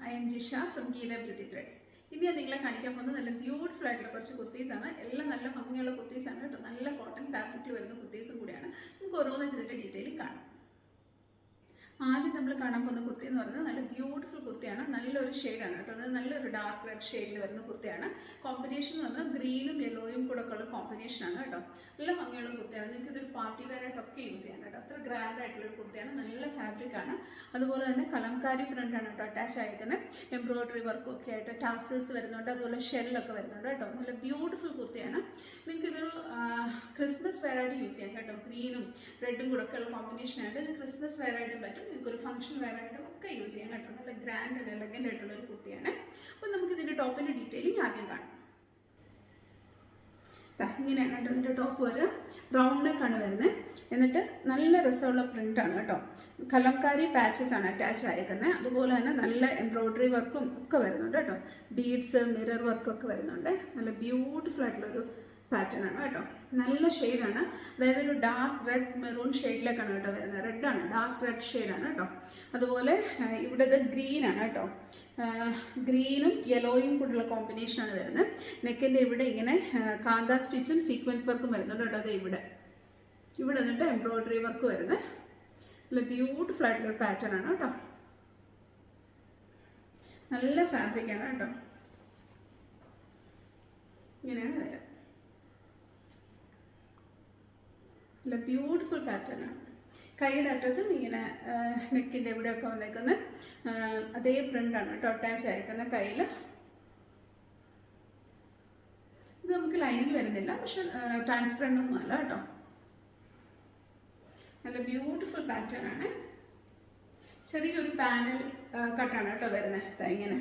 I am Jisha from Geeta Beauty Threads. ഇനി ഞാൻ നിങ്ങളെ കാണിക്കാൻ പോകുന്നത് നല്ല ബ്യൂട്ടിഫുൾ ആയിട്ടുള്ള കുറച്ച് കുർത്തീസാണ്. എല്ലാം നല്ല ഭംഗിയുള്ള കുർത്തീസാണ് കേട്ടോ. നല്ല കോട്ടൺ ഫാബ്രിക്കിൽ വരുന്ന കുർത്തീസും കൂടിയാണ്. നമുക്ക് ഓരോന്നിട്ട് ഇതിൻ്റെ ഡീറ്റെയിലും കാണാം. ആദ്യം നമ്മൾ കാണാൻ പോകുന്ന കുർത്തി എന്ന് പറയുന്നത് നല്ല ബ്യൂട്ടിഫുൾ കുർത്തിയാണ്. നല്ലൊരു ഷെയ്ഡാണ് കേട്ടോ. അത് നല്ലൊരു ഡാർക്ക് റെഡ് ഷെയ്ഡിൽ വരുന്ന കുർത്തിയാണ്. കോമ്പിനേഷൻ എന്ന് പറഞ്ഞാൽ ഗ്രീനും യെല്ലോയും കൂടെ ഉള്ള കോമ്പിനേഷനാണ് കേട്ടോ. നല്ല ഭംഗിയുള്ള കുർത്തിയാണ്. നിങ്ങൾക്ക് ഇതൊരു പാർട്ടി വെയർ ആയിട്ടൊക്കെ യൂസ് ചെയ്യാൻ കേട്ടോ. അത്ര ഗ്രാൻഡ് ആയിട്ടുള്ളൊരു കുർത്തിയാണ്. നല്ല ഫാബ്രിക്കാണ്. അതുപോലെ തന്നെ കലംകാരി പ്രിൻ്റാണ് കേട്ടോ അറ്റാച്ച് ആയിരിക്കുന്നത്. എംബ്രോയിഡറി വർക്കും ഒക്കെ ആയിട്ട് ടാസൽസ് വരുന്നുണ്ട്. അതുപോലെ ഷെല്ലൊക്കെ വരുന്നുണ്ട് കേട്ടോ. നല്ല ബ്യൂട്ടിഫുൾ കുർത്തിയാണ്. നിങ്ങൾക്കിതൊരു ക്രിസ്മസ് വെയർ ആയിട്ട് യൂസ് ചെയ്യാം കേട്ടോ. ഗ്രീനും റെഡും കൂടെ ഒക്കെ ഉള്ള കോമ്പിനേഷനായിട്ട് ഇത് ക്രിസ്മസ് വെയർ ആയിട്ടും പറ്റും. നിങ്ങൾക്കൊരു ഫംഗ്ഷൻ വെയർ ആയിട്ടും ഒക്കെ യൂസ് ചെയ്യാൻ കേട്ടോ. നല്ല ഗ്രാൻഡ് ആൻഡ് എലഗൻ്റ് ആയിട്ടുള്ളൊരു കുർത്തിയാണ്. അപ്പോൾ നമുക്ക് ഇതിൻ്റെ ടോപ്പിൻ്റെ ഡീറ്റെയിലിംഗ് ആദ്യം കാണാം. ഇങ്ങനെയാണ് കേട്ടോ ഇതിൻ്റെ ടോപ്പ് വരെ റൗണ്ട് നെക്കാണ് വരുന്നത്. എന്നിട്ട് നല്ല രസമുള്ള പ്രിൻ്റാണ് കേട്ടോ. കലംകാരി പാച്ചസ് ആണ് അറ്റാച്ച് ആയിരിക്കുന്നത്. അതുപോലെ തന്നെ നല്ല എംബ്രോയിഡറി വർക്കും ഒക്കെ വരുന്നുണ്ട് കേട്ടോ. ബീഡ്സ് മിറർ വർക്കൊക്കെ വരുന്നുണ്ട്. നല്ല ബ്യൂട്ടിഫുൾ ആയിട്ടുള്ളൊരു പാറ്റേൺ ആണ് കേട്ടോ. നല്ല ഷെയ്ഡാണ്. അതായത് ഒരു ഡാർക്ക് റെഡ് മെറൂൺ ഷെയ്ഡിലേക്കാണ് കേട്ടോ വരുന്നത്. റെഡാണ്, ഡാർക്ക് റെഡ് ഷെയ്ഡാണ് കേട്ടോ. അതുപോലെ ഇവിടെ ഇത് ഗ്രീനാണ് കേട്ടോ. ഗ്രീനും യെല്ലോയും കൂടെയുള്ള കോമ്പിനേഷനാണ് വരുന്നത്. നെക്കിൻ്റെ ഇവിടെ ഇങ്ങനെ കാന്ത സ്റ്റിച്ചും സീക്വൻസ് വർക്കും വരുന്നുണ്ട് കേട്ടോ. അത് ഇവിടെ നിന്നിട്ട് എംബ്രോയിഡറി വർക്ക് വരുന്നത്. നല്ല ബ്യൂട്ടിഫുൾ ആയിട്ടുള്ളൊരു പാറ്റേൺ ആണ് കേട്ടോ. നല്ല ഫാബ്രിക്കാണ് കേട്ടോ. ഇങ്ങനെയാണ് വരിക. നല്ല ബ്യൂട്ടിഫുൾ പാറ്റേൺ ആണ്. കൈയുടെ അറ്റത്തും ഇങ്ങനെ നെക്കിൻ്റെ ഇവിടെയൊക്കെ വന്നേക്കുന്ന അതേ പ്രിൻ്റാണ് കേട്ടോ അറ്റാച്ച് ആയിരിക്കുന്ന കയ്യിൽ. ഇത് നമുക്ക് ലൈനിങ് വരുന്നില്ല, പക്ഷെ ട്രാൻസ്പെറൻ്റ് ഒന്നും അല്ല കേട്ടോ. നല്ല ബ്യൂട്ടിഫുൾ പാറ്റേൺ ആണ്. ചെറിയൊരു പാനൽ കട്ടാണ് കേട്ടോ വരുന്നത്. ഇങ്ങനെ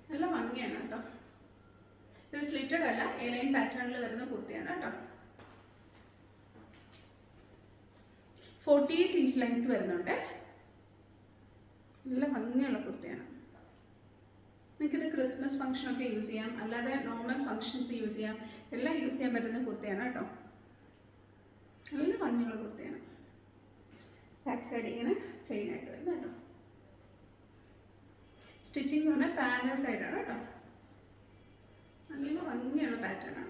നല്ല ഭംഗിയാണ് കേട്ടോ. ഇത് സ്ലിറ്റഡ് അല്ല, എലൈൻ പാറ്റേണിൽ വരുന്ന കുർത്തിയാണ് കേട്ടോ. 48 ഇഞ്ച് ലെങ്ത് വരുന്നുണ്ട്. നല്ല ഭംഗിയുള്ള കുർത്തിയാണ്. നിങ്ങൾക്കിത് ക്രിസ്മസ് ഫംഗ്ഷനൊക്കെ യൂസ് ചെയ്യാം, അല്ലാതെ നോർമൽ ഫംഗ്ഷൻസ് യൂസ് ചെയ്യാം, എല്ലാം യൂസ് ചെയ്യാൻ പറ്റുന്ന കുർത്തിയാണ് കേട്ടോ. നല്ല ഭംഗിയുള്ള കുർത്തിയാണ്. ബാക്ക് സൈഡ് ഇങ്ങനെ പ്ലെയിൻ ആയിട്ട് വരുന്നത് കേട്ടോ. സ്റ്റിച്ചിങ് എന്ന് പറഞ്ഞാൽ പാനൽ സൈഡാണ് കേട്ടോ. നല്ല ഭംഗിയുള്ള പാറ്റേൺ ആണ്.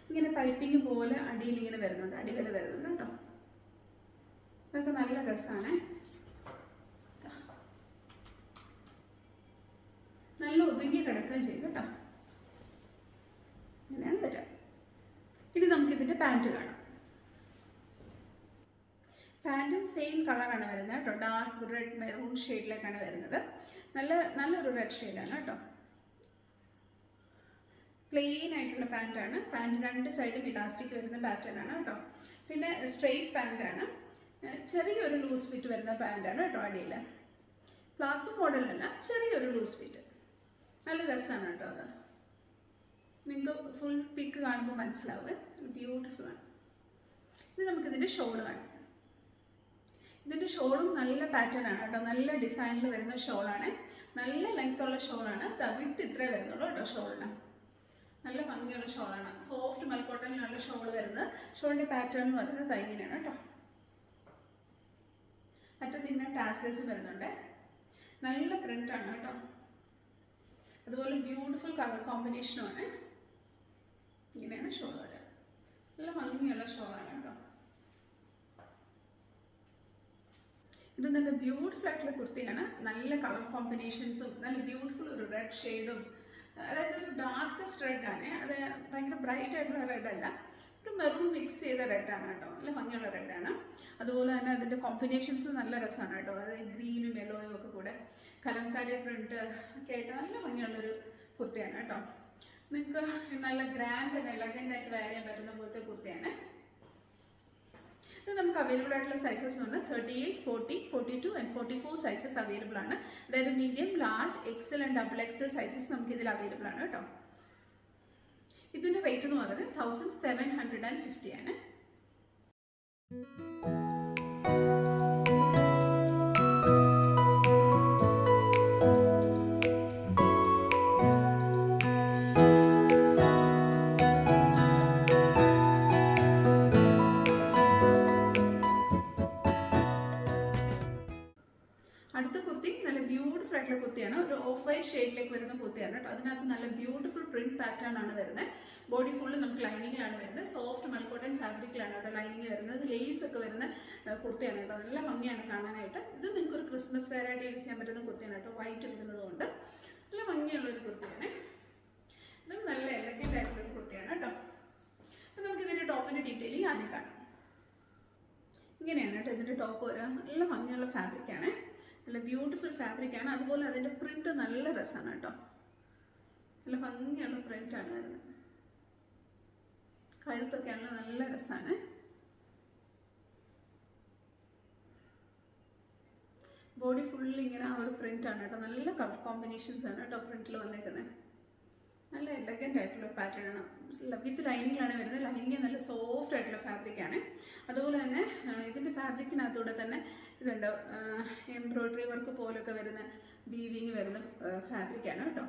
ഇങ്ങനെ പൈപ്പിംഗ് പോലെ അടിയിൽ ഇങ്ങനെ വരുന്നുണ്ട്, അടിവരെ വരുന്നുണ്ട് കേട്ടോ. ഇതൊക്കെ നല്ല രസമാണ്. നല്ല ഒതുങ്ങി കിടക്കുകയും ചെയ്യും കേട്ടോ. ഇങ്ങനെയാണ് വരിക. ഇനി നമുക്കിതിൻ്റെ പാൻറ്റ് കാണാം. പാൻറ്റും സെയിം കളറാണ് വരുന്നത് കേട്ടോ. ഡാർക്ക് റെഡ് മെറൂൺ ഷെയ്ഡിലേക്കാണ് വരുന്നത്. നല്ലൊരു റെഡ് ഷെയ്ഡാണ് കേട്ടോ. പ്ലെയിൻ ആയിട്ടുള്ള പാൻറ്റാണ്. പാൻറ്റ് രണ്ട് സൈഡും ഇലാസ്റ്റിക് വരുന്ന പാറ്റേൺ ആണ് കേട്ടോ. പിന്നെ സ്ട്രെയിറ്റ് പാൻറ്റാണ്. ചെറിയൊരു ലൂസ് ഫിറ്റ് വരുന്ന പാൻറ്റാണ് കേട്ടോ. അടിയിൽ പ്ലാസോ മോഡലല്ല, ചെറിയൊരു ലൂസ് ഫിറ്റ്. നല്ല രസമാണ് കേട്ടോ. അത് നിങ്ങൾക്ക് ഫുൾ പിക്ക് കാണുമ്പോൾ മനസ്സിലാവുക. ബ്യൂട്ടിഫുൾ ആണ്. ഇത് നമുക്കിതിൻ്റെ ഷോൾ കാണാം. ഇതിൻ്റെ ഷോളും നല്ല പാറ്റേൺ ആണ് കേട്ടോ. നല്ല ഡിസൈനിൽ വരുന്ന ഷോളാണ്. നല്ല ലെങ്ത് ഉള്ള ഷോളാണ്. വിട്ട് ഇത്രേ വരുന്നുള്ളൂ കേട്ടോ ഷോളിന്. നല്ല ഭംഗിയുള്ള ഷോളാണ്. സോഫ്റ്റ് മൽക്കോട്ടനിലുള്ള ഷോൾ വരുന്നത്. ഷോളിൻ്റെ പാറ്റേൺ എന്ന് പറയുന്നത് ഇങ്ങനെയാണ് കേട്ടോ. അറ്റത്തിന് ടാസൽസ് വരുന്നുണ്ട്. നല്ല പ്രിൻ്റാണ് കേട്ടോ. അതുപോലെ ബ്യൂട്ടിഫുൾ കളർ കോമ്പിനേഷനുമാണ്. ഇങ്ങനെയാണ് ഷോൾ വരിക. നല്ല ഭംഗിയുള്ള ഷോളാണ് കേട്ടോ. ഇത് നല്ല ബ്യൂട്ടിഫുൾ ആയിട്ടുള്ള കുർത്തിയാണ്. നല്ല കളർ കോമ്പിനേഷൻസും നല്ല ബ്യൂട്ടിഫുൾ ഒരു റെഡ് ഷെയ്ഡും, അതായത് ഒരു ഡാർക്കസ്റ്റ് റെഡാണ്. അത് ഭയങ്കര ബ്രൈറ്റ് ആയിട്ടുള്ള റെഡല്ല, ഒരു മെറൂൺ മിക്സ് ചെയ്ത റെഡാണ് കേട്ടോ. നല്ല ഭംഗിയുള്ള റെഡാണ്. അതുപോലെ തന്നെ അതിൻ്റെ കോമ്പിനേഷൻസ് നല്ല രസമാണ് കേട്ടോ. അതായത് ഗ്രീനും യെല്ലോയും ഒക്കെ കൂടെ കലംകാരി പ്രിൻ്റ് ഒക്കെ ആയിട്ട് നല്ല ഭംഗിയുള്ളൊരു കുർത്തിയാണ് കേട്ടോ. നിങ്ങൾക്ക് നല്ല ഗ്രാൻഡ് ആൻഡ് എലഗൻ്റ് ആയിട്ട് വെയർ ചെയ്യാൻ പറ്റുന്ന പോലത്തെ കുർത്തിയാണ്. ഇത് നമുക്ക് അവൈലബിൾ ആയിട്ടുള്ള സൈസസ് എന്ന് പറഞ്ഞാൽ 38, 40, 42 ആൻഡ് 44 സൈസസ് അവൈലബിൾ ആണ്. അതായത് medium, large, Excel and double XL sizes നമുക്ക് ഇതിൽ അവൈലബിൾ ആണ് കേട്ടോ. ഇതിൻ്റെ റേറ്റ് എന്ന് പറയുന്നത് 1750 ആണ്. ആയിട്ടുള്ള കുർത്തിയാണ്. ഒരു ഓഫ് വൈറ്റ് ഷെയ്ഡിലേക്ക് വരുന്ന കുർത്തിയാണ് കേട്ടോ. അതിനകത്ത് നല്ല ബ്യൂട്ടിഫുൾ പ്രിന്റ് പാറ്റേൺ ആണ് വരുന്നത്. ബോഡി ഫുള്ള് നമുക്ക് ലൈനിങ്ങിലാണ് വരുന്നത്. സോഫ്റ്റ് മൽക്കോട്ടൺ ഫാബ്രിക്കിലാണ് കേട്ടോ ലൈനിങ് വരുന്നത്. ലേസ് ഒക്കെ വരുന്ന കുർത്തിയാണ് കേട്ടോ. നല്ല ഭംഗിയാണ് കാണാനായിട്ട്. ഇത് നിങ്ങൾക്ക് ഒരു ക്രിസ്മസ് വെയർ ആയിട്ട് യൂസ് ചെയ്യാൻ പറ്റുന്ന കുർത്തിയാണ് കേട്ടോ. വൈറ്റ് വരുന്നത് കൊണ്ട് നല്ല ഭംഗിയുള്ളൊരു കുർത്തിയാണ്. ഇത് നല്ല എലഗൻ്റ് ആയിട്ടുള്ളൊരു കുർത്തിയാണ് കേട്ടോ. അപ്പോൾ നമുക്ക് ഇതിൻ്റെ ടോപ്പിൻ്റെ ഡീറ്റെയിലിംഗ് ആദ്യം കാണാം. ഇങ്ങനെയാണ് കേട്ടോ ഇതിൻ്റെ ടോപ്പ് വരിക. നല്ല ഭംഗിയുള്ള ഫാബ്രിക്കാണ്, നല്ല ബ്യൂട്ടിഫുൾ ഫാബ്രിക്കാണ്. അതുപോലെ അതിൻ്റെ പ്രിൻറ്റ് നല്ല രസമാണ് കേട്ടോ. നല്ല ഭംഗിയുള്ള പ്രിൻ്റാണ് വരുന്നത്. കഴുത്തൊക്കെയാണല്ലോ നല്ല രസമാണ്. ബോഡി ഫുള്ളി ഇങ്ങനെ ആ ഒരു പ്രിൻ്റാണ് കേട്ടോ. നല്ല കളർ കോമ്പിനേഷൻസ് ആണ് കേട്ടോ പ്രിൻറ്റിൽ വന്നേക്കുന്നത്. നല്ല എലഗൻ്റ് ആയിട്ടുള്ള പാറ്റേൺ ആണ്. വിത്ത് ലൈനിങ്ങിലാണ് വരുന്നത്. ലൈനിങ് നല്ല സോഫ്റ്റ് ആയിട്ടുള്ള ഫാബ്രിക്കാണ്. അതുപോലെ തന്നെ ഇതിൻ്റെ ഫാബ്രിക്കിനകത്തൂടെ തന്നെ ഇതുണ്ട് എംബ്രോയ്ഡറി വർക്ക് പോലൊക്കെ വരുന്ന വീവിങ് വരുന്ന ഫാബ്രിക്കാണ് കേട്ടോ.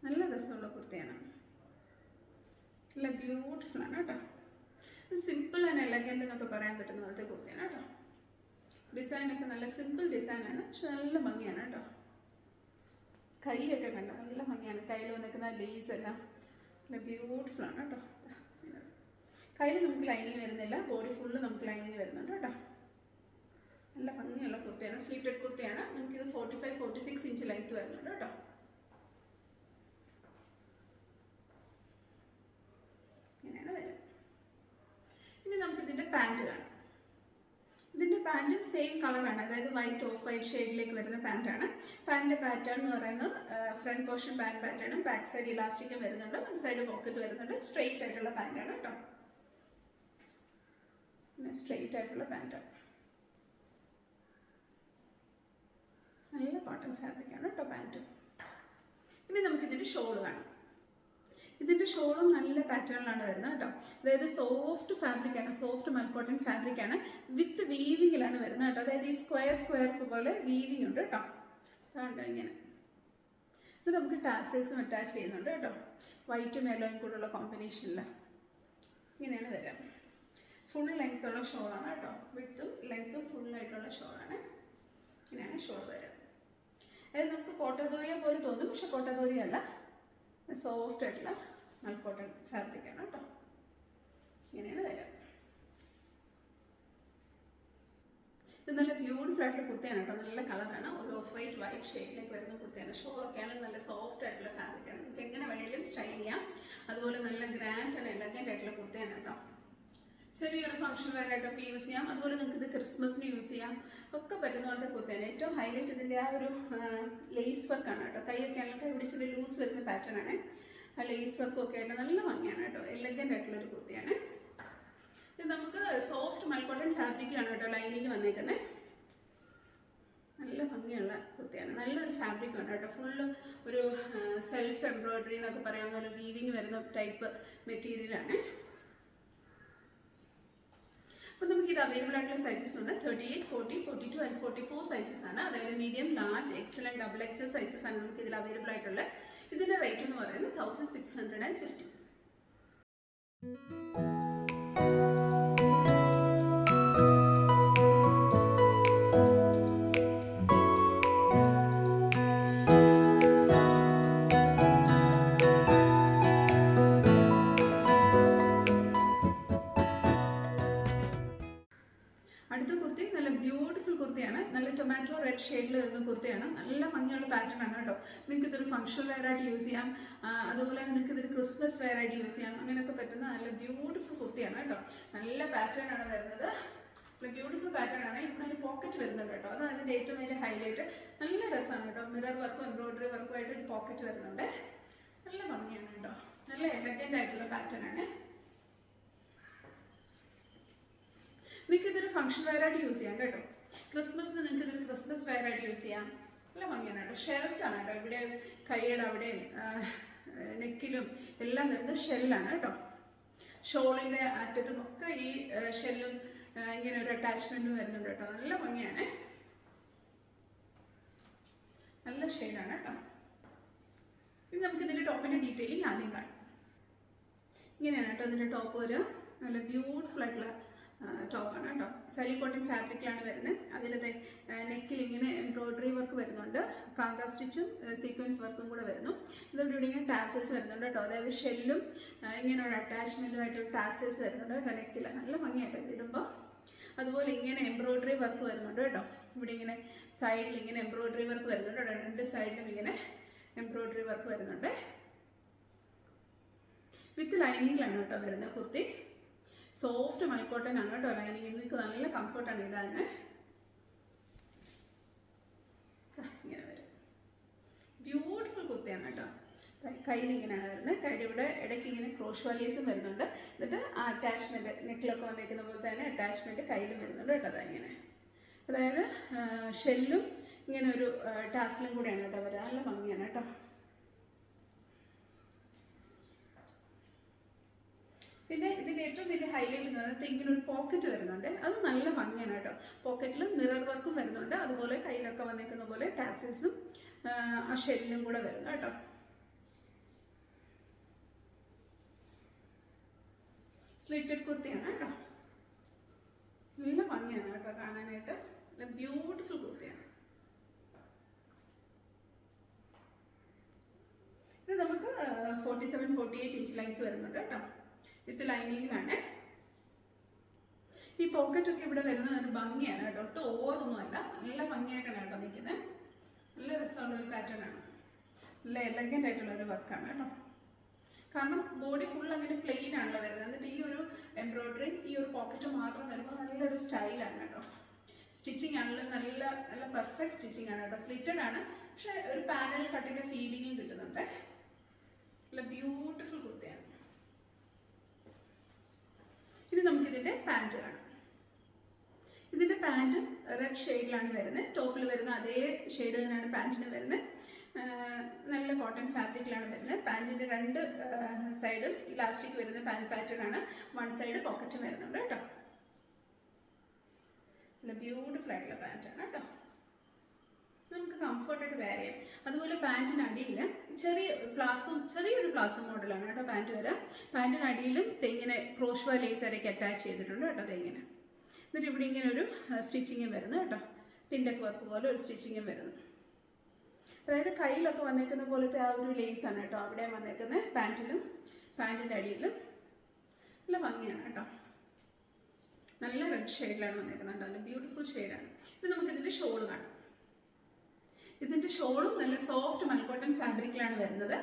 നല്ല രസമുള്ള കുർത്തിയാണ്. നല്ല ബ്യൂട്ടിഫുൾ ആണ് കേട്ടോ. സിമ്പിൾ ആൻഡ് എലഗൻ്റ് എന്നൊക്കെ പറയാൻ പറ്റുന്ന പോലത്തെ കുർത്തിയാണ് കേട്ടോ. ഡിസൈനൊക്കെ നല്ല സിമ്പിൾ ഡിസൈനാണ്, പക്ഷെ നല്ല ഭംഗിയാണ് കേട്ടോ. കൈയൊക്കെ കണ്ടോ നല്ല ഭംഗിയാണ്. കയ്യിൽ വന്നിരിക്കുന്ന ലേസ് എല്ലാം നല്ല ബ്യൂട്ടിഫുൾ ആണ് കേട്ടോ. കയ്യിൽ നമുക്ക് ലൈനിങ് വരുന്നില്ല, ബോഡി ഫുള്ള് നമുക്ക് ലൈനിങ് വരുന്നുണ്ട് കേട്ടോ. നല്ല ഭംഗിയുള്ള കുർത്തിയാണ്. സ്ലീറ്റഡ് കുർത്തിയാണ്. നമുക്കിത് 45-46 ഇഞ്ച് ലെങ്ത് വരുന്നുണ്ട് കേട്ടോ. ഇങ്ങനെയാണ് വരും. ഇനി നമുക്കിതിൻ്റെ പാൻറ്റ് കാണാം. ഇതിൻ്റെ പാൻറ്റും സെയിം കളറാണ്, അതായത് വൈറ്റ് ഓഫ് വൈറ്റ് ഷെയ്ഡിലേക്ക് വരുന്ന പാൻറ്റാണ്. പാൻറ്റിൻ്റെ പാറ്റേൺ എന്ന് പറയുന്നത് ഫ്രണ്ട് പോർഷൻ പാൻറ്റ് പാറ്റേണും ബാക്ക് സൈഡ് ഇലാസ്റ്റിക്കും വരുന്നുണ്ട്, വൺ സൈഡ് പോക്കറ്റ് വരുന്നുണ്ട്. സ്ട്രെയിറ്റ് ആയിട്ടുള്ള പാൻറ്റാണ് കേട്ടോ. സ്ട്രെയിറ്റ് ആയിട്ടുള്ള പാൻറ്റാണ്. നല്ല കോട്ടൺ ഫാബ്രിക്കാണ് കേട്ടോ പാൻറ്റ്. ഇനി നമുക്കിതിൻ്റെ ഷോൾ കാണാം. ഇതിൻ്റെ ഷോളും നല്ല പാറ്റേണിലാണ് വരുന്നത് കേട്ടോ. അതായത് സോഫ്റ്റ് ഫാബ്രിക്കാണ്, സോഫ്റ്റ് മൽക്കോട്ടൺ ഫാബ്രിക്കാണ്. വിത്ത് വീവിങ്ങിലാണ് വരുന്നത് കേട്ടോ. അതായത് ഈ സ്ക്വയർ പോലെ വീവിങ് ഉണ്ട് കേട്ടോ. അതുകൊണ്ട് ഇങ്ങനെ ഇത് നമുക്ക് ടാസൽസും അറ്റാച്ച് ചെയ്യുന്നുണ്ട് കേട്ടോ. വൈറ്റും യെല്ലോയും കൂടെയുള്ള കോമ്പിനേഷനിൽ ഇങ്ങനെയാണ് വരിക. ഫുൾ ലെങ്ത്തുള്ള ഷോളാണ് കേട്ടോ. വിത്തും ലെങ്ത്തും ഫുള്ളായിട്ടുള്ള ഷോളാണ്. ഇങ്ങനെയാണ് ഷോൾ വരിക. അതായത് നമുക്ക് കോട്ടദോരിയ പോലെ തോന്നും, പക്ഷെ കോട്ടദോരിയ അല്ല, സോഫ്റ്റ് ആയിട്ടുള്ള മൽക്കോട്ടൺ ഫാബ്രിക്കാണ് കേട്ടോ. ഇങ്ങനെയാണ് വരിക. ഇത് നല്ല ബ്യൂട്ടിഫുൾ ആയിട്ടുള്ള കുർത്തിയാണ് കേട്ടോ. നല്ല കളറാണ്. ഒരു ഓഫ് വൈറ്റ് ഷെയ്ഡിലേക്ക് വരുന്ന കുർത്തിയാണ്. ഷോളൊക്കെയാണ് നല്ല സോഫ്റ്റ് ആയിട്ടുള്ള ഫാബ്രിക്കാണ്. നമുക്ക് എങ്ങനെ വേണമെങ്കിലും സ്റ്റൈൽ ചെയ്യാം. അതുപോലെ നല്ല ഗ്രാൻഡ് ആൻഡ് എലഗൻ്റ് ആയിട്ടുള്ള കുർത്തിയാണ് കേട്ടോ. ചെറിയൊരു ഫംഗ്ഷൻ വെയറായിട്ടൊക്കെ യൂസ് ചെയ്യാം. അതുപോലെ നിങ്ങൾക്ക് ഇത് ക്രിസ്മസിന് യൂസ് ചെയ്യാം, ഒക്കെ പറ്റുന്ന പോലത്തെ കുർത്തിയാണ്. ഏറ്റവും ഹൈലൈറ്റ് ഇതിൻ്റെ ആ ഒരു ലേസ് വർക്കാണ് കേട്ടോ. കൈയൊക്കെ ആണെങ്കിൽ പിടിച്ചൊരു ലൂസ് വരുന്ന പാറ്റേൺ ആണ്. ആ ലേസ് വർക്കും ഒക്കെ ആയിട്ട് നല്ല ഭംഗിയാണ് കേട്ടോ. എലഗൻ്റ് ആയിട്ടുള്ളൊരു കുർത്തിയാണ്. ഇത് നമുക്ക് സോഫ്റ്റ് മൽക്കോട്ടൺ ഫാബ്രിക്കിലാണ് കേട്ടോ ലൈനിങ് വന്നേക്കുന്നത്. നല്ല ഭംഗിയുള്ള കുർത്തിയാണ്. നല്ലൊരു ഫാബ്രിക്കാണ് കേട്ടോ. ഫുള്ള് ഒരു സെൽഫ് എംബ്രോയ്ഡറി എന്നൊക്കെ പറയാവുന്ന പോലെ വീവിങ് വരുന്ന ടൈപ്പ് മെറ്റീരിയലാണ്. അപ്പോൾ നമുക്കിത് അവൈലബിൾ ആയിട്ടുള്ള സൈസസ് ഉണ്ട്. 38, 40, 42 ആൻഡ് 44 സൈസസ് ആണ്. അതായത് medium, large, Excel and double XL sizes ആണ് നമുക്ക് ഇതിൽ അവൈലബിൾ ആയിട്ടുള്ളത്. ഇതിൻ്റെ റേറ്റ് എന്ന് പറയുന്നത് 1650. അടുത്ത കുർത്തി നല്ല ബ്യൂട്ടിഫുൾ കുർത്തിയാണ്. നല്ല ടൊമാറ്റോ റെഡ് ഷെയ്ഡിൽ വരുന്ന കുർത്തിയാണ്. നല്ല ഭംഗിയുള്ള പാറ്റേൺ ആണ് കേട്ടോ. നിങ്ങൾക്ക് ഇതൊരു ഫംഗ്ഷൻ വെയർ ആയിട്ട് യൂസ് ചെയ്യാം. അതുപോലെ തന്നെ നിങ്ങൾക്ക് ഇതൊരു ക്രിസ്മസ് വെയർ ആയിട്ട് യൂസ് ചെയ്യാം. അങ്ങനെയൊക്കെ പറ്റുന്ന നല്ല ബ്യൂട്ടിഫുൾ കുർത്തിയാണ് കേട്ടോ. നല്ല പാറ്റേൺ ആണ് വരുന്നത്. നല്ല ബ്യൂട്ടിഫുൾ പാറ്റേൺ ആണ്. ഇവിടെ ഒരു പോക്കറ്റ് വരുന്നുണ്ട് കേട്ടോ. അതാണ് അതിൻ്റെ ഏറ്റവും വലിയ ഹൈലൈറ്റ്. നല്ല രസമാണ് കേട്ടോ. മിറർ വർക്കും എംബ്രോയ്ഡറി വർക്കും ആയിട്ട് ഒരു പോക്കറ്റ് വരുന്നുണ്ട്. നല്ല ഭംഗിയാണ് കേട്ടോ. നല്ല എലഗൻ്റ് ആയിട്ടുള്ള പാറ്റേൺ ആണ്. നിങ്ങൾക്ക് ഇതൊരു ഫംഗ്ഷൻ വെയറായിട്ട് യൂസ് ചെയ്യാം കേട്ടോ. ക്രിസ്മസിന് നിങ്ങൾക്ക് ഇതൊരു ക്രിസ്മസ് വെയറായിട്ട് യൂസ് ചെയ്യാം. നല്ല ഭംഗിയാണ് കേട്ടോ. ഷെൽസ് ആണ് കേട്ടോ. ഇവിടെ കൈയുടെ അവിടെയും നെക്കിലും എല്ലാം വരുന്നത് ഷെല്ലാണ് കേട്ടോ. ഷോളിൻ്റെ അറ്റത്തും ഒക്കെ ഈ ഷെല്ലും ഇങ്ങനെ ഒരു അറ്റാച്ച്മെൻറ്റും വരുന്നുണ്ട് കേട്ടോ. നല്ല ഭംഗിയാണ്. നല്ല ഷെയ്ഡാണ് കേട്ടോ. ഇനി നമുക്കിതിൻ്റെ ടോപ്പിൻ്റെ ഡീറ്റെയിലിംഗ് ആദ്യം കാണാം. ഇങ്ങനെയാണ് കേട്ടോ ഇതിൻ്റെ ടോപ്പ് ഒരു നല്ല ബ്യൂട്ടിഫുൾ ആയിട്ടുള്ള ടോപ്പാണ് കേട്ടോ. സൈലി കോട്ടൺ ഫാബ്രിക്കിലാണ് വരുന്നത്. അതിലത്തെ നെക്കിൽ ഇങ്ങനെ എംബ്രോയ്ഡറി വർക്ക് വരുന്നുണ്ട്, കാന്ത സ്റ്റിച്ചും സീക്വൻസ് വർക്കും കൂടെ വരുന്നു. ഇതോടെ ഇങ്ങനെ ടാസൽസ് വരുന്നുണ്ട് കേട്ടോ. അതായത് ഷെല്ലും ഇങ്ങനെ ഒരു അറ്റാച്ച്മെൻറ്റുമായിട്ടൊരു ടാസൽസ് വരുന്നുണ്ട് കേട്ടോ നെക്കിൽ. നല്ല ഭംഗിയായിട്ടോ ഇതിടുമ്പോൾ. അതുപോലെ ഇങ്ങനെ എംബ്രോയ്ഡറി വർക്ക് വരുന്നുണ്ട് കേട്ടോ. ഇവിടെ ഇങ്ങനെ സൈഡിൽ ഇങ്ങനെ എംബ്രോയ്ഡറി വർക്ക് വരുന്നുണ്ട് കേട്ടോ. രണ്ട് സൈഡിലും ഇങ്ങനെ എംബ്രോയ്ഡറി വർക്ക് വരുന്നുണ്ട്. വിത്ത് ലൈനിങ്ങിലാണ് കേട്ടോ വരുന്നത് കുർത്തി. സോഫ്റ്റ് മൽക്കോട്ടൻ ആണ് കേട്ടോ ലൈനിങ്. നിങ്ങൾക്ക് നല്ല കംഫർട്ടാണ് ഇടാൻ. ഇങ്ങനെ വരും. ബ്യൂട്ടിഫുൾ കുർത്തിയാണ് കേട്ടോ. കയ്യിൽ ഇങ്ങനെയാണ് വരുന്നത്. കൈയുടെ ഇവിടെ ഇടയ്ക്ക് ഇങ്ങനെ ക്രോഷ് വാലീസും വരുന്നുണ്ട്. എന്നിട്ട് ആ അറ്റാച്ച്മെൻറ്റ് നെക്കിലൊക്കെ വന്നിരിക്കുന്ന പോലെ തന്നെ അറ്റാച്ച്മെൻറ്റ് കയ്യിലും വരുന്നുണ്ട് കേട്ടോ. അതങ്ങനെ അതായത് ഷെല്ലും ഇങ്ങനെ ഒരു ടാസിലും കൂടെയാണ് കേട്ടോ വരിക. നല്ല ഭംഗിയാണ് കേട്ടോ. പിന്നെ ഇതിൻ്റെ ഏറ്റവും വലിയ ഹൈലൈറ്റ് എന്ന് പറയുന്നത് ഇങ്ങനെ ഒരു പോക്കറ്റ് വരുന്നുണ്ട്. അത് നല്ല ഭംഗിയാണ് കേട്ടോ. പോക്കറ്റിൽ മിറർ വർക്കും വരുന്നുണ്ട്. അതുപോലെ കയ്യിലൊക്കെ വന്നിരിക്കുന്ന പോലെ ടാസിൽസും ആ ഷെല്ലും കൂടെ വരുന്നു കേട്ടോ. സ്ലിറ്റഡ് കുർത്തിയാണ് കേട്ടോ. നല്ല ഭംഗിയാണ് കേട്ടോ കാണാനായിട്ട്. നല്ല ബ്യൂട്ടിഫുൾ കുർത്തിയാണ്. ഇത് നമുക്ക് 47-48 ഇഞ്ച് ലെങ്ത് വരുന്നുണ്ട് കേട്ടോ. വിത്ത് ലൈനിങ്ങിലാണ്. ഈ പോക്കറ്റൊക്കെ ഇവിടെ വരുന്നത് ഒരു ഭംഗിയാണ് കേട്ടോ. ഒട്ടും ഓവറൊന്നുമല്ല, നല്ല ഭംഗിയായിട്ടാണ് കേട്ടോ നിൽക്കുന്നത്. നല്ല രസമുള്ളൊരു പാറ്റേൺ ആണ്. നല്ല എലഗൻ്റ് ആയിട്ടുള്ളൊരു വർക്കാണ് കേട്ടോ. കാരണം ബോഡി ഫുൾ അങ്ങനെ പ്ലെയിൻ ആണല്ലോ വരുന്നത്. എന്നിട്ട് ഈ ഒരു എംബ്രോയ്ഡറി ഈ ഒരു പോക്കറ്റ് മാത്രം വരുമ്പോൾ നല്ലൊരു സ്റ്റൈലാണ് കേട്ടോ. സ്റ്റിച്ചിങ് ആണെങ്കിലും നല്ല നല്ല പെർഫെക്റ്റ് സ്റ്റിച്ചിങ് ആണ് കേട്ടോ. സ്ലിറ്റഡ് ആണ്, പക്ഷെ ഒരു പാനൽ കട്ടിൻ്റെ ഫീലിങ്ങും കിട്ടുന്നുണ്ട്. നല്ല ബ്യൂട്ടിഫുൾ കുർത്തിയാണ്. ഇനി നമുക്കിതിൻ്റെ പാൻറ്റ് കാണാം. ഇതിൻ്റെ പാൻറ്റ് റെഡ് ഷെയ്ഡിലാണ് വരുന്നത്. ടോപ്പിൽ വരുന്ന അതേ ഷെയ്ഡ് തന്നെയാണ് പാൻറ്റിന് വരുന്നത്. നല്ല കോട്ടൺ ഫാബ്രിക്കിലാണ് വരുന്നത്. പാൻറ്റിൻ്റെ രണ്ട് സൈഡും ഇലാസ്റ്റിക് വരുന്ന പാൻറ്റ് പാറ്റേൺ ആണ്. വൺ സൈഡ് പോക്കറ്റും വരുന്നുണ്ട് കേട്ടോ. നല്ല ബ്യൂട്ടിഫുൾ ആയിട്ടുള്ള പാൻറ്റാണ് കേട്ടോ. നമുക്ക് കംഫർട്ടായിട്ട് വെയർ ചെയ്യാം. അതുപോലെ പാൻറ്റിന് അടിയിൽ ചെറിയൊരു പ്ലാസോ മോഡലാണ് കേട്ടോ പാൻറ്റ് വരാം. പാൻറ്റിന് അടിയിലും തെങ്ങിനെ ക്രോഷ് ലേസ് ഇടയ്ക്ക് അറ്റാച്ച് ചെയ്തിട്ടുണ്ട് കേട്ടോ. തെങ്ങിന് എന്നിട്ട് ഇവിടെ ഇങ്ങനെ ഒരു സ്റ്റിച്ചിങ്ങും വരുന്നു കേട്ടോ. പിൻഡക്ക് വർക്ക് പോലെ ഒരു സ്റ്റിച്ചിങ്ങും വരുന്നു. അതായത് കയ്യിലൊക്കെ വന്നേക്കുന്ന പോലത്തെ ആ ഒരു ലേസാണ് കേട്ടോ അവിടെ വന്നേക്കുന്നത്. പാൻറ്റിലും പാൻറ്റിൻ്റെ അടിയിലും നല്ല ഭംഗിയാണ് കേട്ടോ. നല്ല റെഡ് ഷെയ്ഡിലാണ് വന്നേക്കുന്നത്. നല്ല ബ്യൂട്ടിഫുൾ ഷെയ്ഡാണ്. ഇത് നമുക്കിതിൻ്റെ ഷോൾ കാണാം. ഇതിൻ്റെ ഷോളും നല്ല സോഫ്റ്റ് മൽക്കോട്ടൺ ഫാബ്രിക്കിലാണ് വരുന്നത്.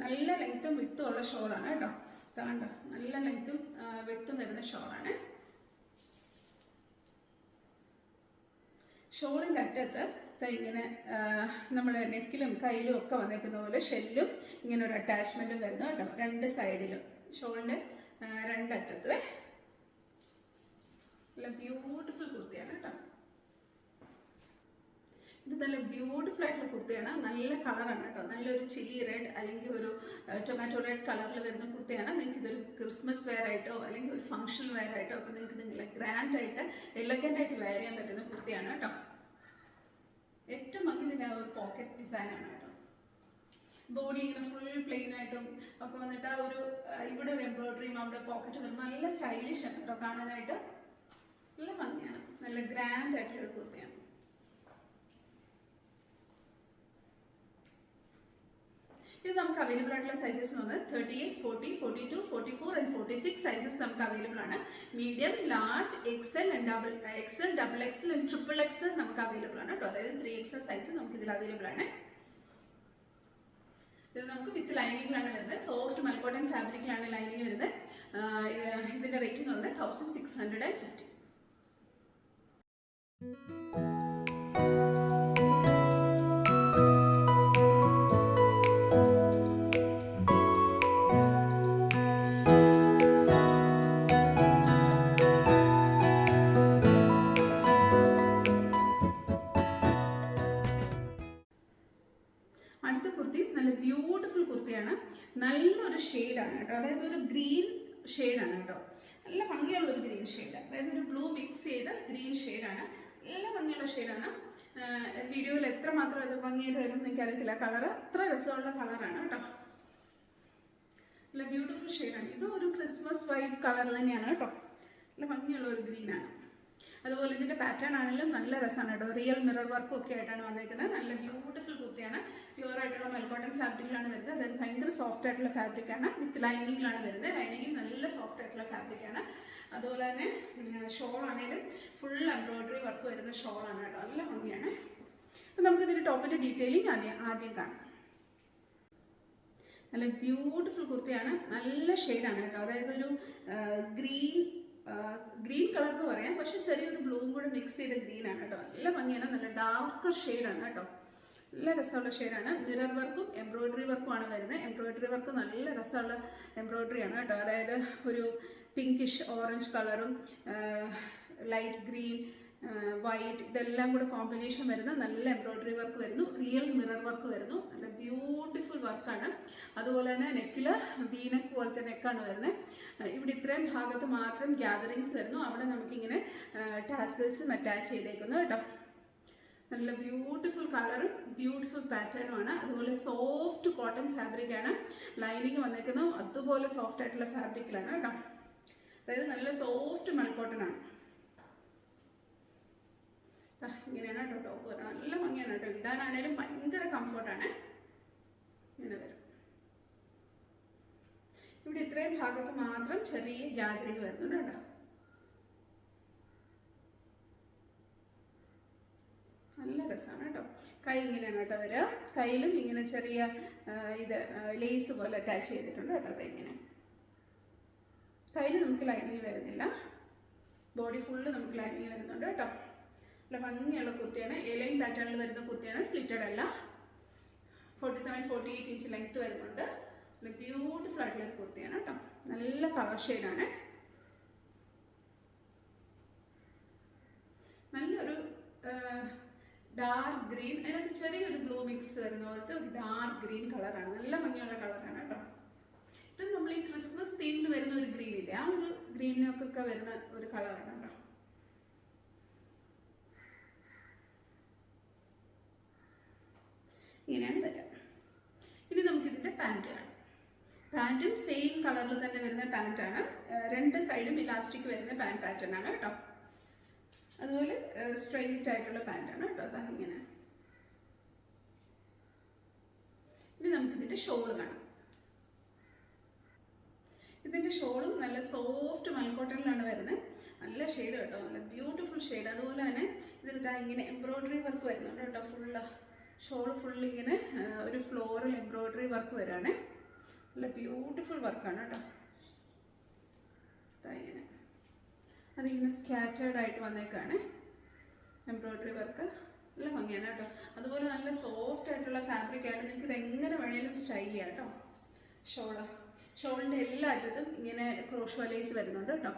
നല്ല ലെങ്ത്തും വിത്തും ഉള്ള ഷോളാണ് കേട്ടോ. കണ്ടോ, നല്ല ലെങ്ത്തും വിത്തും വരുന്ന ഷോളാണ്. ഷോളിൻ്റെ അറ്റത്ത് ഇങ്ങനെ നമ്മുടെ നെക്കിലും കയ്യിലും ഒക്കെ വന്നേക്കുന്ന പോലെ ഷെല്ലും ഇങ്ങനെ ഒരു അറ്റാച്ച്മെൻറ്റും വരുന്നു കേട്ടോ. രണ്ട് സൈഡിലും ഷോളിൻ്റെ രണ്ടറ്റത്തും. നല്ല ബ്യൂട്ടിഫുൾ കുർത്തിയാണ് കേട്ടോ. ഇത് നല്ല ബ്യൂട്ടിഫുൾ ആയിട്ടുള്ള കുർത്തിയാണ്. നല്ല കളറാണ് കേട്ടോ. നല്ലൊരു ചില്ലി റെഡ് അല്ലെങ്കിൽ ഒരു ടൊമാറ്റോ റെഡ് കളറിൽ വരുന്ന കുർത്തിയാണ്. നിങ്ങൾക്ക് ഇതൊരു ക്രിസ്മസ് വെയർ ആയിട്ടോ അല്ലെങ്കിൽ ഒരു ഫംഗ്ഷൻ വെയർ ആയിട്ടോ അപ്പോൾ നിങ്ങൾക്ക് നിങ്ങളെ ഗ്രാൻഡായിട്ട് എലഗൻ്റായിട്ട് വെയർ ചെയ്യാൻ പറ്റുന്ന കുർത്തിയാണ് കേട്ടോ. ഏറ്റവും ഭംഗി ഇതിൻ്റെ ഒരു പോക്കറ്റ് ഡിസൈനാണ് കേട്ടോ. ബോഡി ഇങ്ങനെ ഫുൾ പ്ലെയിൻ ആയിട്ടും ഒക്കെ വന്നിട്ട് ആ ഒരു ഇവിടെ ഒരു എംബ്രോയ്ഡറിയും അവിടെ പോക്കറ്റ് വരുമ്പോൾ നല്ല സ്റ്റൈലിഷ് ആണ് കേട്ടോ കാണാനായിട്ട്. നല്ല ഭംഗിയാണ്. നല്ല ഗ്രാൻഡ് ആയിട്ടുള്ള കുർത്തിയാണ്. ഇത് നമുക്ക് അവൈലബിൾ ആയിട്ടുള്ള സൈസസ് വന്നത് 38, 40, 42, 44 ആൻഡ് 46 സൈസസ് നമുക്ക് അവൈലബിൾ ആണ്. Medium, large, Excel and Excel, double XL and triple XL നമുക്ക് അവൈലബിൾ ആണ് കേട്ടോ. അതായത് 3XL സൈസ് നമുക്ക് ഇതിൽ അവൈലബിൾ ആണ്. ഇത് നമുക്ക് വിത്ത് ലൈനിങ്ങിലാണ് വരുന്നത്. സോഫ്റ്റ് മൽക്കോട്ടൺ ഫാബ്രിക്കിലാണ് ലൈനിങ് വരുന്നത്. ഇതിൻ്റെ റേറ്റ് എന്ന് പറയുന്നത് 1650. അടുത്ത കുർത്തി നല്ല ബ്യൂട്ടിഫുൾ കുർത്തിയാണ്. നല്ലൊരു ഷെയ്ഡാണ് കേട്ടോ. അതായത് ഒരു ഗ്രീൻ ഷെയ്ഡാണ് കേട്ടോ. നല്ല ഭംഗിയുള്ള ഒരു ഗ്രീൻ ഷെയ്ഡ്. അതായത് ഒരു ബ്ലൂ മിക്സ് ചെയ്ത ഗ്രീൻ ഷെയ്ഡാണ്. നല്ല ഭംഗിയുള്ള ഷെയ്ഡാണ്. വീഡിയോയിൽ എത്രമാത്രം ഇത് ഭംഗിയായിട്ട് വരും എന്ന് എനിക്കറിയത്തില്ല. കളറ് അത്ര രസമുള്ള കളറാണ് കേട്ടോ. നല്ല ബ്യൂട്ടിഫുൾ ഷെയ്ഡാണ്. ഇത് ഒരു ക്രിസ്മസ് വൈറ്റ് കളർ തന്നെയാണ് കേട്ടോ. നല്ല ഭംഗിയുള്ള ഒരു ഗ്രീനാണ്. അതുപോലെ ഇതിൻ്റെ പാറ്റേൺ ആണെങ്കിലും നല്ല രസമാണ് കേട്ടോ. റിയൽ മിറർ വർക്കും ഒക്കെ ആയിട്ടാണ് വന്നേക്കുന്നത്. നല്ല ബ്യൂട്ടിഫുൾ കുർത്തിയാണ്. പ്യുവർ ആയിട്ടുള്ള മെൽക്കോട്ടൺ ഫാബ്രിക്കിലാണ് വരുന്നത്. അതായത് ഭയങ്കര സോഫ്റ്റ് ആയിട്ടുള്ള ഫാബ്രിക്കാണ്. വിത്ത് ലൈനിങ്ങിലാണ് വരുന്നത്. ലൈനിങ് നല്ല സോഫ്റ്റ് ആയിട്ടുള്ള ഫാബ്രിക്കാണ്. അതുപോലെ തന്നെ ഷോൾ ആണെങ്കിലും ഫുൾ എംബ്രോയ്ഡറി വർക്ക് വരുന്ന ഷോളാണ് കേട്ടോ. നല്ല ഭംഗിയാണ്. അപ്പം നമുക്കിതിൻ്റെ ടോപ്പിൻ്റെ ഡീറ്റെയിലിംഗ് ആദ്യം കാണാം. നല്ല ബ്യൂട്ടിഫുൾ കുർത്തിയാണ്. നല്ല ഷെയ്ഡാണ് കേട്ടോ. അതായത് ഒരു ഗ്രീൻ കളർ എന്ന് പറയാം, പക്ഷെ ചെറിയൊരു ബ്ലൂവും കൂടെ മിക്സ് ചെയ്ത ഗ്രീനാണ് കേട്ടോ. നല്ല ഭംഗിയാണ്. നല്ല ഡാർക്കർ ഷെയ്ഡാണ് കേട്ടോ. നല്ല രസമുള്ള ഷെയ്ഡാണ്. മിറർ വർക്കും എംബ്രോയ്ഡറി വർക്കുമാണ് വരുന്നത്. എംബ്രോയ്ഡറി വർക്ക് നല്ല രസമുള്ള എംബ്രോയ്ഡറിയാണ് കേട്ടോ. അതായത് ഒരു പിങ്കിഷ് ഓറഞ്ച് കളറും ലൈറ്റ് ഗ്രീൻ വൈറ്റ് ഇതെല്ലാം കൂടെ കോമ്പിനേഷൻ വരുന്ന നല്ല എംബ്രോയ്ഡറി വർക്ക് വരുന്നു. റിയൽ മിറർ വർക്ക് വരുന്നു. നല്ല ബ്യൂട്ടിഫുൾ വർക്കാണ്. അതുപോലെ തന്നെ നെക്കിൽ വീനക്ക് പോലത്തെ നെക്കാണ് വരുന്നത്. ഇവിടെ ഇത്രയും ഭാഗത്ത് മാത്രം ഗ്യാതറിങ്സ് വരുന്നു. അവിടെ നമുക്കിങ്ങനെ ടാസൽസും അറ്റാച്ച് ചെയ്തേക്കുന്നു കേട്ടോ. നല്ല ബ്യൂട്ടിഫുൾ കളറും ബ്യൂട്ടിഫുൾ പാറ്റേണുമാണ്. അതുപോലെ സോഫ്റ്റ് കോട്ടൺ ഫാബ്രിക്കാണ്. ലൈനിങ് വന്നേക്കുന്നു അതുപോലെ സോഫ്റ്റ് ആയിട്ടുള്ള ഫാബ്രിക്കിലാണ് കേട്ടോ. അതായത് നല്ല സോഫ്റ്റ് മെൽക്കോട്ടൺ ആണ്. ഇങ്ങനെയാണ് കേട്ടോ ടോപ്പ്. നല്ല ഭംഗിയാണ് കേട്ടോ. ഇടാനാണേലും ഭയങ്കര കംഫർട്ടാണ്. ഇങ്ങനെ വരും. ഇവിടെ ഇത്രയും ഭാഗത്ത് മാത്രം ചെറിയ ഗ്യാതറിങ് വരുന്നുണ്ട് കേട്ടോ. നല്ല രസമാണ് കേട്ടോ. കൈ ഇങ്ങനെയാണ് കേട്ടോ വരിക. കയ്യിലും ഇങ്ങനെ ചെറിയ ലേസ് പോലെ അറ്റാച്ച് ചെയ്തിട്ടുണ്ട് കേട്ടോ. അതിങ്ങനെ കയ്യിൽ നമുക്ക് ലൈനിങ് വരുന്നില്ല. ബോഡി ഫുള്ള് നമുക്ക് ലൈനിങ് വരുന്നുണ്ട് കേട്ടോ. നല്ല ഭംഗിയുള്ള കുർത്തിയാണ്. എലൈൻ പാറ്റേണിൽ വരുന്ന കുർത്തിയാണ്. സ്ലിറ്റഡ് അല്ല. 47-48 ഇഞ്ച് ലെങ്ത് വരുന്നുണ്ട്. നല്ല ബ്യൂട്ടിഫുൾ ആയിട്ടുള്ള ഒരു കുർത്തിയാണ് കേട്ടോ. നല്ല കളർ ഷെയ്ഡാണ്. നല്ലൊരു ഡാർക്ക് ഗ്രീൻ, അതിനകത്ത് ചെറിയൊരു ബ്ലൂ മിക്സ് വരുന്ന പോലത്തെ ഒരു ഡാർക്ക് ഗ്രീൻ കളറാണ്. നല്ല ഭംഗിയുള്ള കളറാണ് കേട്ടോ. ഇത് നമ്മൾ ഈ ക്രിസ്മസ് തീമിൽ വരുന്ന ഒരു ഗ്രീൻ ഇല്ലേ, ആ ഒരു ഗ്രീനൊക്കെ വരുന്ന ഒരു കളറാണ് കേട്ടോ. ഇങ്ങനെയാണ് വരിക. ഇനി നമുക്കിതിൻ്റെ പാൻറ്റ് കാണാം. പാൻറ്റും സെയിം കളറിൽ തന്നെ വരുന്ന പാൻറ്റാണ്. രണ്ട് സൈഡും ഇലാസ്റ്റിക് വരുന്ന പാൻറ്റ് പാറ്റേൺ ആണ് കേട്ടോ. അതുപോലെ സ്ട്രെയിറ്റ് ആയിട്ടുള്ള പാൻറ്റാണ് കേട്ടോ. അതാ ഇങ്ങനെ. ഇനി നമുക്കിതിൻ്റെ ഷോള് കാണാം. ഇതിൻ്റെ ഷോളും നല്ല സോഫ്റ്റ് മൽക്കോട്ടണിലാണ് വരുന്നത്. നല്ല ഷെയ്ഡ് കേട്ടോ. നല്ല ബ്യൂട്ടിഫുൾ ഷെയ്ഡ്. അതുപോലെ തന്നെ ഇതിൽ ഇങ്ങനെ എംബ്രോയ്ഡറി വർക്ക് വരുന്നുണ്ട് കേട്ടോ. ഫുള്ള് ഷോൾ ഫുള്ളിങ്ങനെ ഒരു ഫ്ലോറൽ എംബ്രോയ്ഡറി വർക്ക് വരാണ്. നല്ല ബ്യൂട്ടിഫുൾ വർക്കാണ് കേട്ടോ. ഇങ്ങനെ അതിങ്ങനെ സ്കാറ്റേർഡ് ആയിട്ട് വന്നേക്കാണ് എംബ്രോയ്ഡറി വർക്ക്. നല്ല ഭംഗിയാണ് കേട്ടോ. അതുപോലെ നല്ല സോഫ്റ്റ് ആയിട്ടുള്ള ഫാബ്രിക്കാണ്. നിങ്ങൾക്ക് ഇതെങ്ങനെ വേണേലും സ്റ്റൈൽ ചെയ്യാം കേട്ടോ. ഷോളിൻ്റെ എല്ലാ അറ്റത്തും ഇങ്ങനെ ക്രോഷ്വ ലേസ് വരുന്നുണ്ട് കേട്ടോ.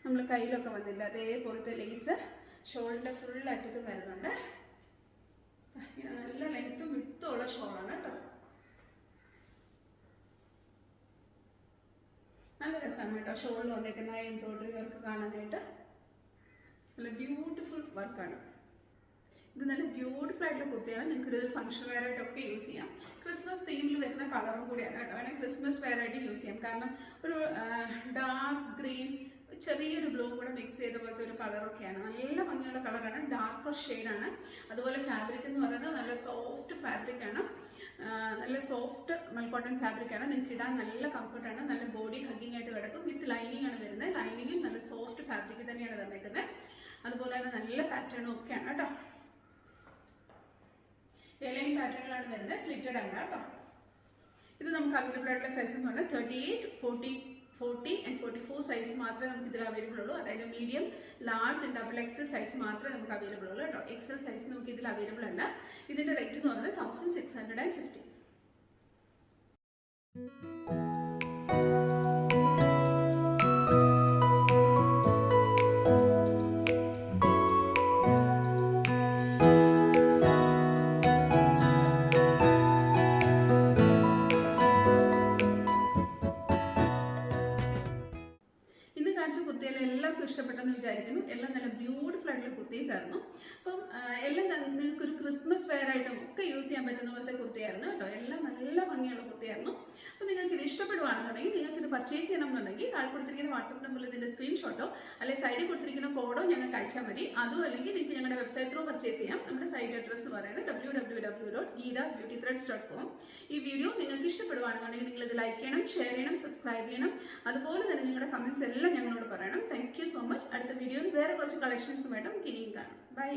നമ്മൾ കയ്യിലൊക്കെ വന്നില്ല അതേപോലത്തെ ലേസ് ഷോളിൻ്റെ ഫുൾ അറ്റത്തും വരുന്നുണ്ട്. ഇങ്ങനെ നല്ല ലെങ്ത്തും വിട്ടുള്ള ഷോളാണ് കേട്ടോ. നല്ല രസമാണ് കേട്ടോ ഷോളിൽ വന്നേക്കുന്ന എംബ്രോയ്ഡറി വർക്ക് കാണാനായിട്ട്. നല്ല ബ്യൂട്ടിഫുൾ വർക്കാണ്. ഇത് നല്ല ബ്യൂട്ടിഫുൾ ആയിട്ടുള്ള കുർത്തിയാണ്. നിങ്ങൾക്ക് ഇത് ഫംഗ്ഷൻ വെയർ ആയിട്ടൊക്കെ യൂസ് ചെയ്യാം. ക്രിസ്മസ് തീമിൽ വരുന്ന കളറും കൂടിയാണ് കേട്ടോ. വേണമെങ്കിൽ ക്രിസ്മസ് വെയർ ആയിട്ട് യൂസ് ചെയ്യാം. കാരണം ഒരു ഡാർക്ക് ഗ്രീൻ ചെറിയൊരു ബ്ലൂ കൂടെ മിക്സ് ചെയ്ത പോലത്തെ ഒരു കളറൊക്കെയാണ്. നല്ല ഭംഗിയുള്ള കളറാണ്. ഡാർക്കർ ഷെയ്ഡാണ്. അതുപോലെ ഫാബ്രിക് എന്ന് പറയുന്നത് നല്ല സോഫ്റ്റ് ഫാബ്രിക്കാണ്. നല്ല സോഫ്റ്റ് മൽക്കോട്ടൺ ഫാബ്രിക്കാണ്. നിങ്ങൾക്ക് ഇടാൻ നല്ല കംഫർട്ടാണ്. നല്ല ബോഡി ഹഗ്ഗിങ് ആയിട്ട് കിടക്കും. വിത്ത് ലൈനിങ് ആണ് വരുന്നത്. ലൈനിങ്ങും നല്ല സോഫ്റ്റ് ഫാബ്രിക് തന്നെയാണ് വന്നേക്കുന്നത്. അതുപോലെ തന്നെ നല്ല പാറ്റേണും ഒക്കെയാണ് കേട്ടോ. എലൈൻ പാറ്റേണിലാണ് വരുന്നത്. സ്ലിറ്റഡ് അല്ല കേട്ടോ. ഇത് നമുക്ക് അവൈലബിൾ ആയിട്ടുള്ള സൈസ് എന്ന് പറഞ്ഞാൽ 38, 40 and 44 സൈസ് മാത്രമേ നമുക്ക് ഇതിൽ അവൈലബിൾ ഉള്ളൂ. അതായത് മീഡിയം, ലാർജ്, XXL സൈസ് മാത്രമേ നമുക്ക് അവൈലബിൾ ഉള്ളൂ കേട്ടോ. XL സൈസ് നമുക്ക് ഇതിൽ അവൈലബിൾ അല്ല. ഇതിൻ്റെ റേറ്റ് എന്ന് പറയുന്നത് 1650. എല്ലാവർക്കും ഇഷ്ടപ്പെട്ടെന്ന് വിചാരിക്കുന്നു. എല്ലാം നല്ല ബ്യൂട്ടിഫുൾ ആയിട്ടുള്ള കുർത്തീസ് ആയിരുന്നു. അപ്പം എല്ലാം നിങ്ങൾക്കൊരു ക്രിസ്മസ് വെയർ ആയിട്ടും ഒക്കെ യൂസ് ചെയ്യാൻ പറ്റുന്ന പോലത്തെ കുർത്തിയായിരുന്നു കേട്ടോ. എല്ലാം നല്ല ഭംഗിയുള്ള കുർത്തിയായിരുന്നു. അപ്പോൾ നിങ്ങൾക്ക് ഇത് ഇഷ്ടപ്പെടുവാണെന്നുണ്ടെങ്കിൽ നിങ്ങൾക്ക് ഇത് പർച്ചേസ് ചെയ്യണമെന്നുണ്ടെങ്കിൽ താഴെ കൊടുത്തിരിക്കുന്ന വാട്സപ്പ് നമ്പറിൽ ഇതിൻ്റെ സ്ക്രീൻഷോട്ടോ അല്ലെങ്കിൽ സൈഡിൽ കൊടുത്തിരിക്കുന്ന കോഡോ ഞങ്ങൾക്ക് അയച്ചാൽ മതി. അതും അല്ലെങ്കിൽ നിങ്ങൾക്ക് ഞങ്ങളുടെ വെബ്സൈറ്റ് ത്രൂ പർച്ചേസ് ചെയ്യാം. നമ്മുടെ സൈറ്റ് അഡ്രസ്സ് എന്ന് പറയുന്നത് www.geethabeautythreads.com. ഈ വീഡിയോ നിങ്ങൾക്ക് ഇഷ്ടപ്പെടുവാണെന്നുണ്ടെങ്കിൽ നിങ്ങൾ ഇത് ലൈക്ക് ചെയ്യണം, ഷെയർ ചെയ്യണം, സബ്സ്ക്രൈബ് ചെയ്യണം. അതുപോലെ തന്നെ നിങ്ങളുടെ കമൻറ്റ്സ് എല്ലാം ഞങ്ങളോട് പറയണം. Thank you so much. അടുത്ത വീഡിയോയിൽ വേറെ കുറച്ച് കളക്ഷൻസുമായിട്ട് നമുക്ക് ഇനിയും കാണാം. ബൈ.